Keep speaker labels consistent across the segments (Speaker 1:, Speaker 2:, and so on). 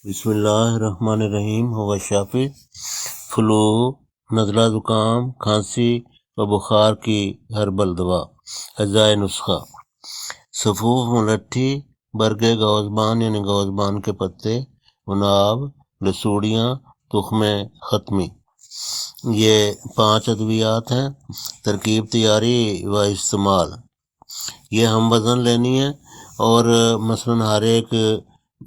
Speaker 1: بسم اللہ الرحمن الرحیم ہوا شافی فلو نزلہ زکام کھانسی و بخار کی ہربل دوا اجزائے نسخہ صفوف ملٹھی برگے گوزبان یعنی گوزبان کے پتے اناب لسوڑیاں تخم ختمی یہ 5 ادویات ہیں۔ ترکیب تیاری و استعمال یہ ہم وزن لینی ہے اور مثلاً ہر ایک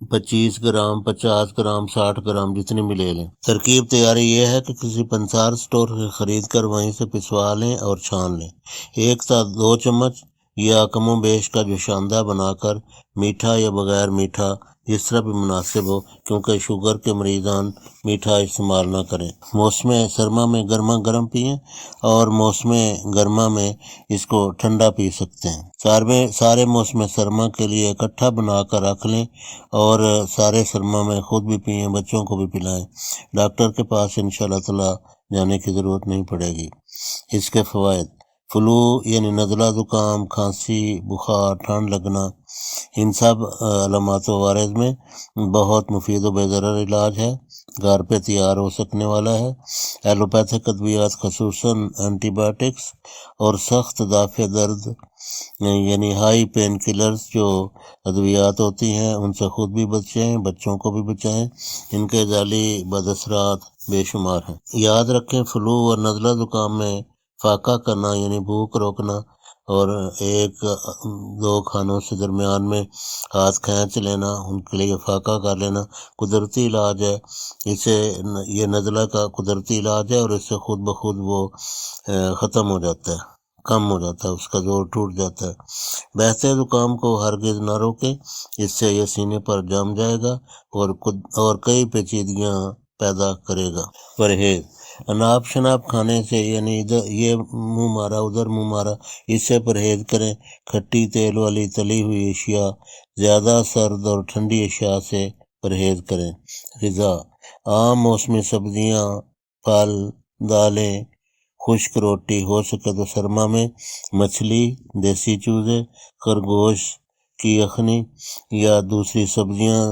Speaker 1: 25 گرام 50 گرام 60 گرام جتنی بھی لے لیں۔ ترکیب تیاری یہ ہے کہ کسی پنسار سٹور سے خرید کر وہیں سے پسوا لیں اور چھان لیں۔ 1 تا 2 چمچ یا کم و بیش کا جوشاندہ بنا کر میٹھا یا بغیر میٹھا جس طرح بھی مناسب ہو، کیونکہ شوگر کے مریضان میٹھا استعمال نہ کریں۔ موسم سرما میں گرما گرم پئیں اور موسم گرما میں اس کو ٹھنڈا پی سکتے ہیں۔ سارے موسم سرما کے لیے اکٹھا بنا کر رکھ لیں اور سارے سرما میں خود بھی پئیں، بچوں کو بھی پلائیں۔ ڈاکٹر کے پاس انشاءاللہ تعالی جانے کی ضرورت نہیں پڑے گی۔ اس کے فوائد: فلو یعنی نزلہ زکام، کھانسی، بخار، ٹھنڈ لگنا، ان سب علامات و عوارض میں بہت مفید و بے ضرر علاج ہے، گھر پہ تیار ہو سکنے والا ہے۔ ایلوپیتھک ادویات خصوصاً اینٹی بائیوٹکس اور سخت دافع درد یعنی ہائی پین کلرز جو ادویات ہوتی ہیں ان سے خود بھی بچیں، بچوں کو بھی بچائیں، ان کے ذاتی بد اثرات بے شمار ہیں۔ یاد رکھیں فلو اور نزلہ زکام میں فاقہ کرنا یعنی بھوک روکنا اور 1-2 کھانوں سے درمیان میں ہاتھ کھینچ لینا، ان کے لیے فاقہ کر لینا قدرتی علاج ہے۔ یہ نزلہ کا قدرتی علاج ہے اور اس سے خود بخود وہ ختم ہو جاتا ہے، کم ہو جاتا ہے، اس کا زور ٹوٹ جاتا ہے۔ بہتے زکام کو ہرگز نہ روکیں، اس سے یہ سینے پر جم جائے گا اور کئی پیچیدگیاں پیدا کرے گا۔ پرہیز: اناب شناب کھانے سے یعنی ادھر یہ منہ مارا ادھر منہ مارا، اس سے پرہیز کریں۔ کھٹی تیل والی تلی ہوئی اشیاء، زیادہ سرد اور ٹھنڈی اشیاء سے پرہیز کریں۔ غذا: عام موسمی سبزیاں، پھل، دالیں، خشک روٹی، ہو سکے تو سرما میں مچھلی، دیسی چوزے، خرگوش کی یخنی یا دوسری سبزیاں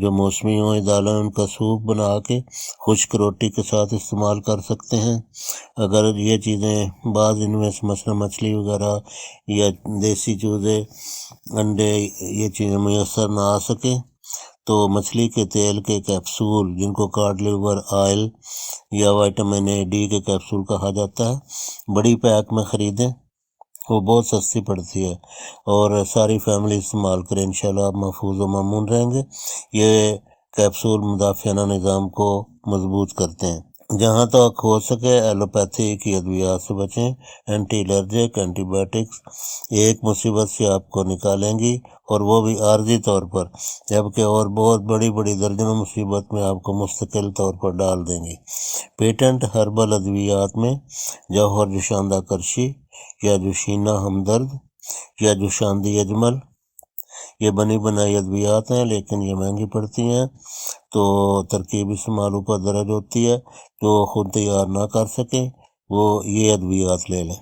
Speaker 1: جو موسمی ہوں، دالیں، ان کا سوپ بنا کے خشک روٹی کے ساتھ استعمال کر سکتے ہیں۔ اگر یہ چیزیں بعض ان میں سے مثلا مچھلی وغیرہ یا دیسی چوزے، انڈے، یہ چیزیں میسر نہ آ سکیں تو مچھلی کے تیل کے کیپسول جن کو کاڈ لیور آئل یا وٹامن اے ڈی کے کیپسول کہا جاتا ہے، بڑی پیک میں خریدیں، وہ بہت سستی پڑتی ہے اور ساری فیملی استعمال کریں، انشاءاللہ آپ محفوظ و مامون رہیں گے۔ یہ کیپسول مدافعانہ نظام کو مضبوط کرتے ہیں۔ جہاں تک ہو سکے ایلوپیتھی کی ادویات سے بچیں۔ اینٹی الرجک اینٹی بائیوٹکس ایک مصیبت سے آپ کو نکالیں گی اور وہ بھی عارضی طور پر، جبکہ اور بہت بڑی بڑی درجنوں مصیبت میں آپ کو مستقل طور پر ڈال دیں گی۔ پیٹنٹ ہربل ادویات میں جوہر جوشاندہ کرشی یا جوشینہ ہمدرد یا جوشاندی اجمل، یہ بنی بنائی ادویات ہیں لیکن یہ مہنگی پڑتی ہیں، تو ترکیب استعمال اوپر درج ہوتی ہے۔ جو خود تیار نہ کر سکیں وہ یہ ادویات لے لیں۔